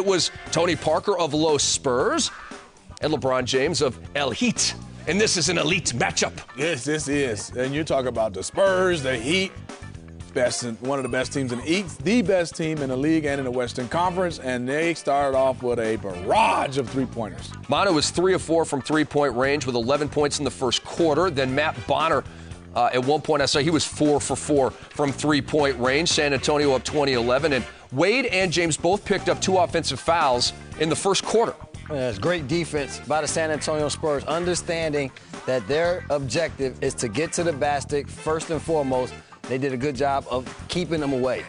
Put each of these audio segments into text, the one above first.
It was Tony Parker of Los Spurs and LeBron James of El Heat. And this is an elite matchup. Yes, this is. And you talk about the Spurs, the Heat, one of the best teams in the East, the best team in the league and in the Western Conference, and they started off with a barrage of three-pointers. Manu was 3 of 4 from three-point range with 11 points in the first quarter. Then Matt Bonner, at one point I saw he was 4 for 4 from three-point range. San Antonio up 20-11. And Wade and James both picked up 2 offensive fouls in the first quarter. It's great defense by the San Antonio Spurs, understanding that their objective is to get to the basket first and foremost. They did a good job of keeping them away.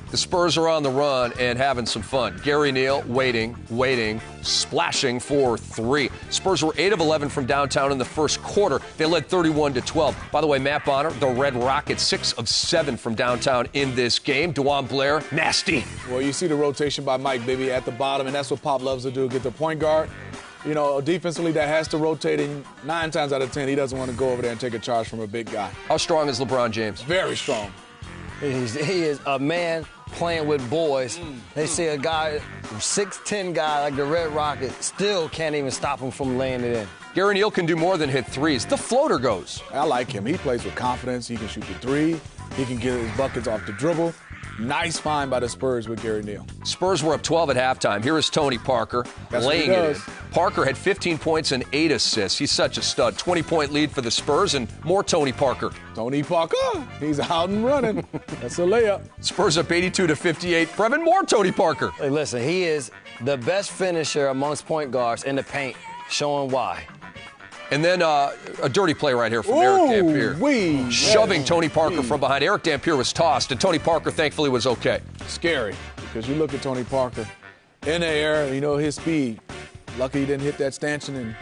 The Spurs are on the run and having some fun. Gary Neal waiting, splashing for 3. Spurs were 8 of 11 from downtown in the first quarter. They led 31-12. By the way, Matt Bonner, the Red Rockets, 6 of 7 from downtown in this game. DeJuan Blair, nasty. Well, you see the rotation by Mike Bibby at the bottom, and that's what Pop loves to do, get the point guard. You know, defensively, that has to rotate, and 9 times out of 10, he doesn't want to go over there and take a charge from a big guy. How strong is LeBron James? Very strong. He is a man playing with boys. They see a guy, 6'10" guy like the Red Rocket, still can't even stop him from laying it in. Gary Neal can do more than hit threes. The floater goes. I like him. He plays with confidence. He can shoot the 3. He can get his buckets off the dribble. Nice find by the Spurs with Gary Neal. Spurs were up 12 at halftime. Here is Tony Parker laying it in. Parker had 15 points and 8 assists. He's such a stud. 20-point lead for the Spurs and more Tony Parker. Tony Parker, he's out and running. That's a layup. Spurs up 82-58. Brevin Moore, Tony Parker. Hey, listen, he is the best finisher amongst point guards in the paint, showing why. And then a dirty play right here from Eric Dampier. Shoving Tony Parker from behind. Eric Dampier was tossed, and Tony Parker thankfully was okay. Scary, because you look at Tony Parker in the air, you know his speed. Lucky he didn't hit that stanchion and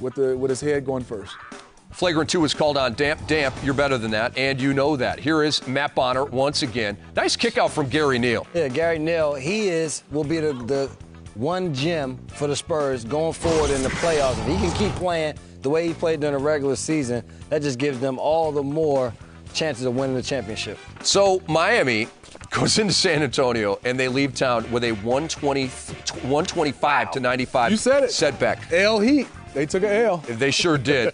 with his head going first. Flagrant 2 was called on. Damp, you're better than that, and you know that. Here is Matt Bonner once again. Nice kick out from Gary Neal. Yeah, Gary Neal, will be the one gem for the Spurs going forward in the playoffs. If he can keep playing the way he played during the regular season, that just gives them all the more chances of winning the championship. So Miami goes into San Antonio, and they leave town with a 125-95 You said it. setback. L Heat. They took an L. They sure did.